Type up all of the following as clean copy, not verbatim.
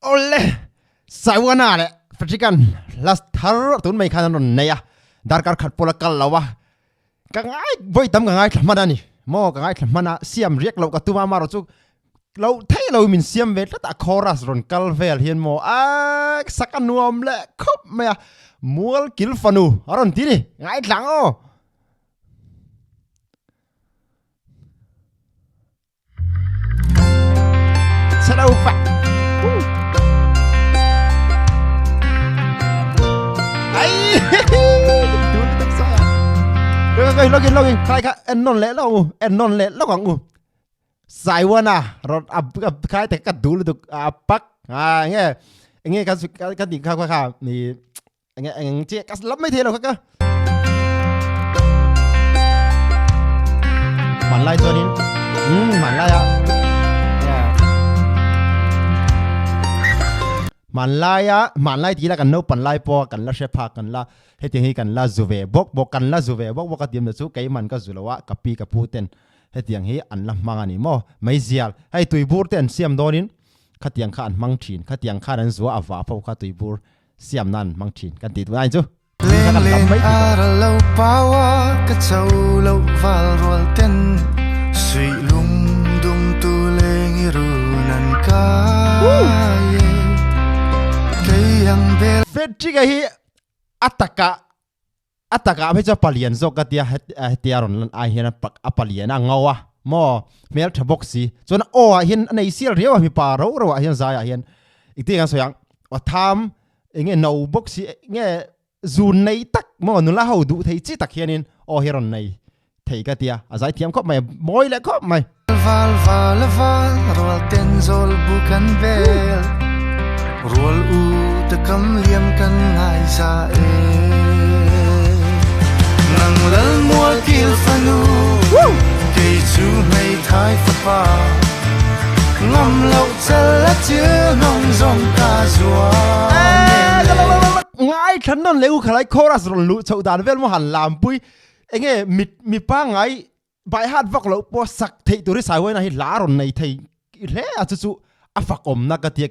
ole Saiwanah le Fakriel last thar tun mai khan non neya darkar khat pola kal lawa ka ngai voi tam ka ngai thmana ni mo ka ngai thmana siam riek lo ka tuma maro chu lo thei lo min siam ve ta chorus ron kal vel hian mo a sakanuam le khop me MUALKIL FANU aron ti ni ngai thlang o Salau fa ai cái login khai ka en non le lo kang u Saiwanah rot khai te ka dul tu pak nghe cái gì kha ni nghe che ka lắm mấy thế đâu ka man lai cho nín man lai à man lai tí là cần nấu pan lai po cần la shepa cần la hết tiếng hi cần la zuve bok cần la zuve bok cái tiệm là số cái man cái zulawa kapi kaputen hết tiếng hi ăn la mang ani mo mấy zial hay tui bur ten siam donin khát tiếng khan mang chin khát tiếng khan an zua ava po khát tui bur siam nan mang chin kan ti tu ai chu lên ara lâu pawa cái châu lâu val roal ten suy lung dung tu lên iru nan ka Fakriel hi ataka bây giờ palian zo ka tia ron ai hian pak apalian ngawa mo mel thaboxi chon o hian nei sial riaw mi pa ro hian zaya hian iti kan soyang wa tham nge no boxi nge zun nei tak mo nu la ho du thei chi tak hianin o hiron nei thei ka tia azai thiam khop mai moi le khop mai val roal ten zol bukan bel roal u te kam liam kan ngai sa nang lal MUALKIL FANU ke chu mai thai fa pa ngam lo chala chil nong zong ka zua ngai than non leu khalai chorus ron lu chau dan vel mo han lam pui enge mi pa ngai bai hat vak lo po sak thei tu ri Saiwanah hi la ron nei thei le a chu afak om na ka tia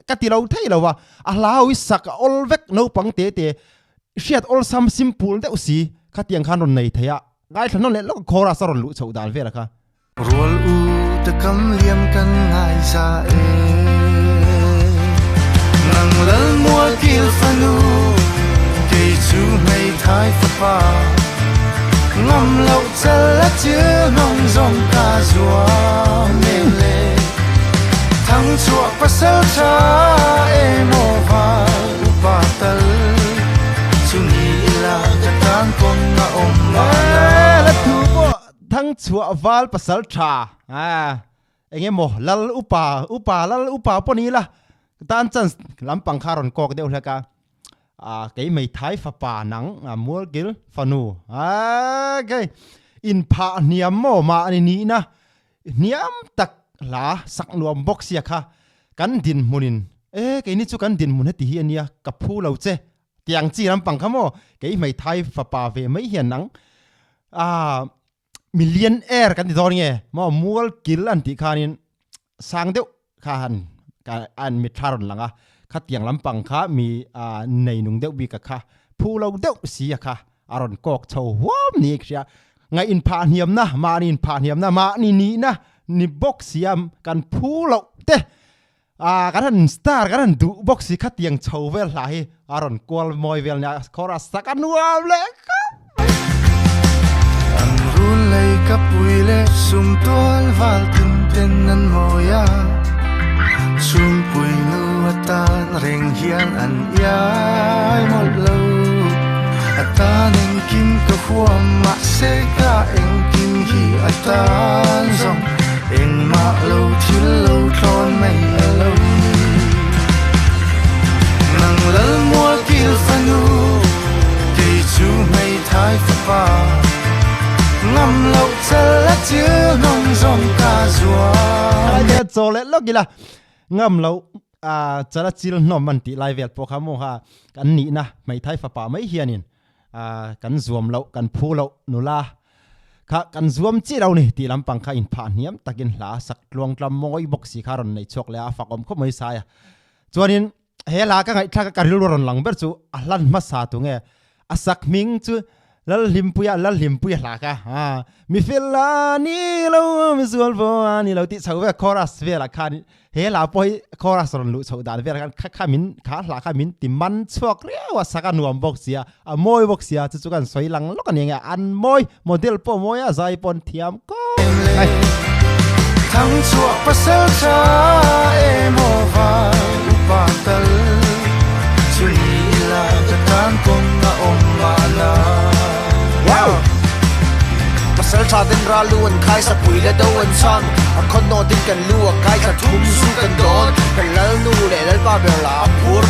ka ti lo thei lo wa a la wi sak ol vek no pang te shiat ol sam simple de usi ka tiang khan ron nei theya ngai than non le lo chorus ron lu chau dan vel ka roal u te kam liam kan ngai sa nang lal MUALKIL FANU ke chu mai thai fa pa ngam lo chala chil nong zong ka zua men le thang chua pasal cha e mo va upatal chuni ila katan kon na om ma la tu po thang chua val pasal cha enge mo lal upa po ni la tan chan lampang kharon kok deu hlaka cái mày thái pha pa nắng MUALKIL FANU cái in pha niam mo ma ni na niam tak la sak nuam box ya kha kan din munin cái ni chu kan din mun heti hi ania kaphu lo che tiang chi lampang khamo cái mày thái pha pa ve mai hian nang millionaire kan ti dor nge mo MUALKIL an ti khanin sang deu khan ka an mi tharon langa khát tiếng lắm bằng khá mi nei nung đeo bi cả khá phu lâu đeo xí khá aron kok chầu wam ni kia ngay in pha hiểm na ma in pha hiểm na ma ni na ni box siam kan phu lâu te cái thằng star cái thằng du box xí khát tiếng chầu vel lại aron call moi vel nha chorus sakan nuam le an run lei kapui le sum tol val tin ten nan moya sum pui nu atan reng hian an yai mol lo atan en kim ka huam ma se ka en kim hi atan zong en ma lo thil lo thon mai lo nang lal MUALKIL FANU ke chu mai thai fa pa ngam lo chala chil nong zong ka zua ai cho le lo gila ngam lo chala chil no man ti lai vel po khamo ha kan ni na mai thai fa pa mai hianin kan zuam lo kan phu lo nula kha kan zuam chi lo ni ti lampang kha in pha niam takin hla sak tlong tlam moi boxi kharon nei chok le a fakom kho mai sa ya จวนนี้เฮลาก็ไงถ้าการรู้รอนหลังเบอร์จูอัลลันมาสาตุงอาศักมิงจูแล้วลิมปุยหลากะมีฟิลานี่เราไม่ส่วนพอนี่เราติดสาวเวคอรัสเวลาคันเฮลาปอยคอรัสรอนลุสาวดานเวลาคันข้ามินขาหลาข้ามินติมันชวกเรียวสักการนวมบอกเสียมวยบอกเสียจุกันสวยหลังแล้วกันยังไงอันมวยโมเดลปอมวยใจปนเทียมก็ทั้งชั่วประเสริฐชาเอโมวาอุปาตัลชุนีลากการกงนาอมมานาว้าวประเสริฐชาเดินราล้วนคายสับปุ๋ยและโดนชันอันคนนอนติดกันลวกคายจะทุ่มสู้กันโดนกันแล้วนู่เล่แล้วป้าเบลาพูด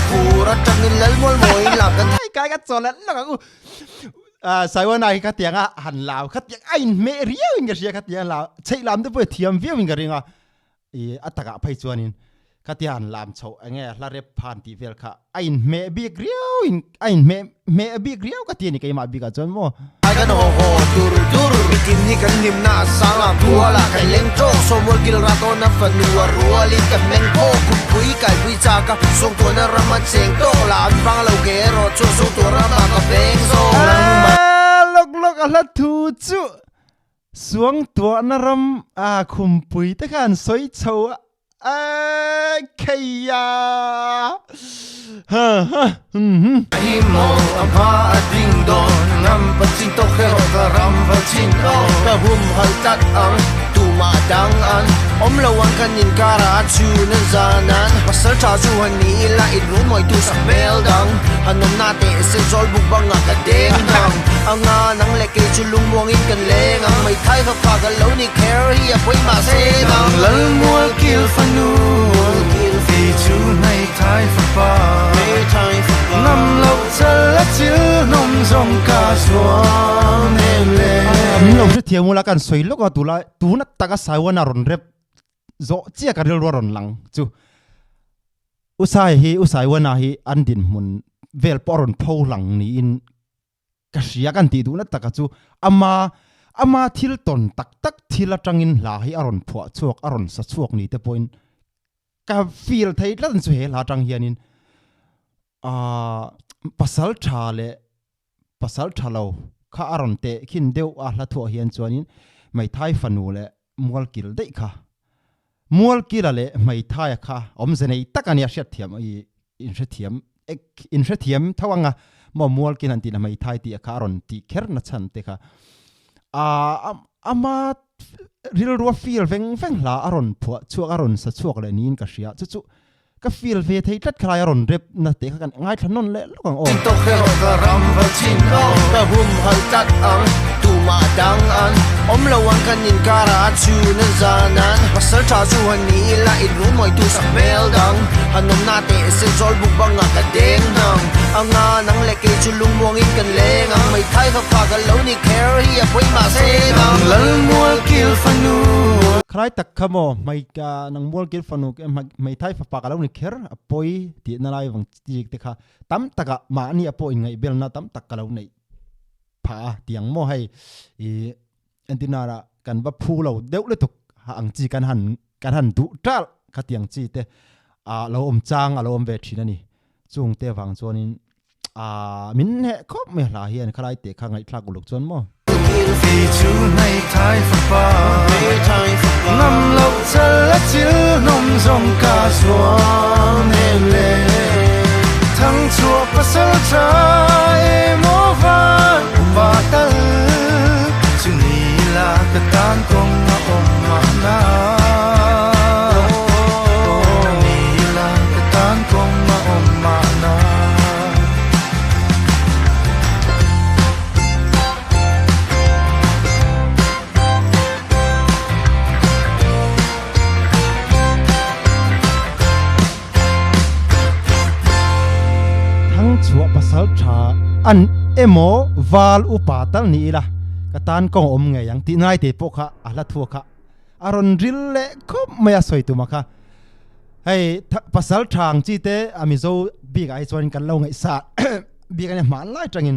จังนินแล้วมวยมวยหลับกันกายกันจนแล้วก็สายวันไหนขัดยังหันลาวขัดยังไอ้เมรียวิงกันเสียขัดยังลาวใช้ลำด้วยเพื่อเทียมวิวิงกันริงอัตตะไปจวนนินขัดยังลำโชว์ไงลาเรพันตีเวลค่ะไอ้เมบีเรียวไอ้เมบีเรียวขัดยังนี่ก็มาบีกันจนมั่วไอ้กันโอ้โหดูรุกินนี่กันนิ่มหน้าสังบัวละไก่เล้งโจ้สมบูรณ์กิลราโตนับฟันนัวรัวลิ้นกับแมงโก้คุปุยไก่ปุยจากะส่งตัวน่ารักมันเสียงโตลานฟังเราเกโรโจส่งตัวรักมากับเพลงโซ่ลกอะไรทูจุสวงตัวนรำคุมปุยตะกันสวยโชว์เคียฮิโมอัมพาดิ้งดอนงำปัจจินโตเขโรกรำปัจจินโอกระหุ่มหัลจัดอังตูมาดังอันอมละวังกันยินการาชูนันจานันภาษาชาจูฮันนี่ละอินรู้มวยตูสักเบลดังฮันนมนาเตเซนโซลบุกบังกะเด้งดังอังานังเล็กจุลุงมวงอินกันเลงอังไม่ไทยเขาพากันแล้วนี่แคร์ฮียป่วยมาเซดังลัลมัวกิลฟันูที่ชูในไทยฟ้านำเราจะละจือนมจงกาสวงเนเลนี่เราจะเทียมมูลกันสวยลูกก็ตูนัดตากสาวนารอนเร็บโจเจียกันเรื่องรอนหลังจูอุสัยวันนาฮีอันดินมุนเวลปอรอนพูหลังนี้อินกษยกันตีดูนัดตากจูอามาทิลตนตักทิลจังอินลาฮีอารอนผัวชวกอารอนสัชวกนี้แต่พอยน์กับฟีลไทยแล้วสุเหลาจังเฮียนินภาษาชาเราข้าอารมณ์เตะขินเดียวละทั่วเฮียนจวนินไม่ไทยฟันูเละมัวลกิลได้ค่ะมัวลกิลเละไม่ไทยค่ะอมเสนตักันยาเสียเทียมอินเสียเทียมทว่างมัวลกินันตีนะไม่ไทยตีข้าอารมณ์ตีเคร์นัชันเตะค่ะมาริลรัวฟีลเวงลาอารมณ์ผัวชัวอารมณ์สัชวกเลยนี้ก็เสียจุก็ฟีลเวทให้ทัดคลายอารมณ์เร็บนัดเตะกันง่ายถนนเละลูกของโอ้โตเขโรกรำวัชินโอกระหุ่มหัลจัดอังตูมาดังอันอมละวังกันยินการาชูนันจานันภาษาชาจูฮันนี่ละอินรู้มวยตูสักเบลดังฮันนมนาเตเซนโซลบุกบังกะเด้งดังอังานังเล็กจุลุงมวงอินกันเลงอังไม่ไทยเขาพากันแล้วนี่แคร์ฮียป่วยมาเซดังลัลมัวกิลฟันูใครตักขโมไม่กานังมัวกิลฟันูไม่ไทยพากันแล้วนี่แคร์ป่วยที่นั่นอะไรวังจีกเตะค่ะตั้มตักมานี่ป่วยไงเบลน่าตั้มตักกันแล้วนี่พาเตียงโมให้อันที่น่ารักกันว่าผู้เราเดี๋ยวเลยถูกหังจีกันหันดุจ้าขัดเตียงจีเตะเราอมจางเราอมเวทีนั่นนี่จงเตะฟังจวนนี้มินเหะครบไม่หลายเฮียนใครเตะข้างไอ้พลากุลุกจวนมั่วที่ชูในไทยฟ้านำเราจะละจือนมจงกาสวงเนเลทั้งชั่วประเสริฐชาเอโมวาอุปาตัลชุนีลากการกงนาอมมานานีลากการกงนาอมมานาชัวภาษาชาอันโมวาลอุปาตัลนี่ล่ะกตันกงอมไงยังที่นายเตปกะละทัวค่ะอารอนริลเล่ก็ไม่สวยตัวมาค่ะให้ภาษาทางจีเตอามิโซบีกไอจวนกันเล่าไงสาบีกันเนี่ยมันไล่จังอิน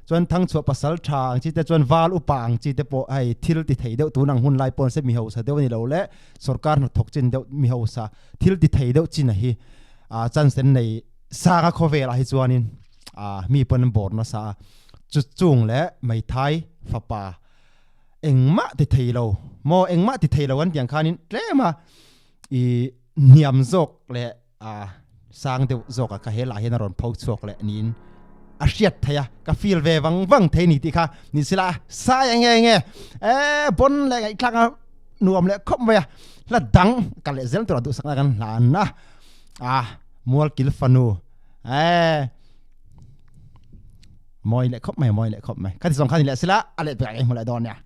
จวนทั้งชัวภาษาทางจีเตจวนวาลอุปางจีเตปไอทิลติไทยเดียวตัวนังหุ่นไล่ปนเสมีเฮาซาเดียวนี่เราเละสุรการถกจินเดียวมีเฮาซาทิลติไทยเดียวจีน่ะฮี จันเซนในซากาโคเวลาฮิจวนินมีปนบอร์นมาซาจุดจุงและไม่ไทยฟ้าป่าเอ็งมะติเทโลมอเอ็งมะติเทโลกันอย่างคานินเล่มาอีเนียมจกและสร้างเดือดจกก็เฮลาเฮนารอนพาวจกและนินอาเชียดเทียก็ฟีลเววังเทนิติค่ะนี่สิละสายยังไงบนเลยอีกครั้งนวมเลยคบไปละดังกันเลยเซลตัวดูสักกันหลานนะมัวกิลฟานูมอยเลยคบไหมขั้นที่สองขั้นนี้แหละสิละอะไรไปไอ้หัวไหลดอนเนี่ย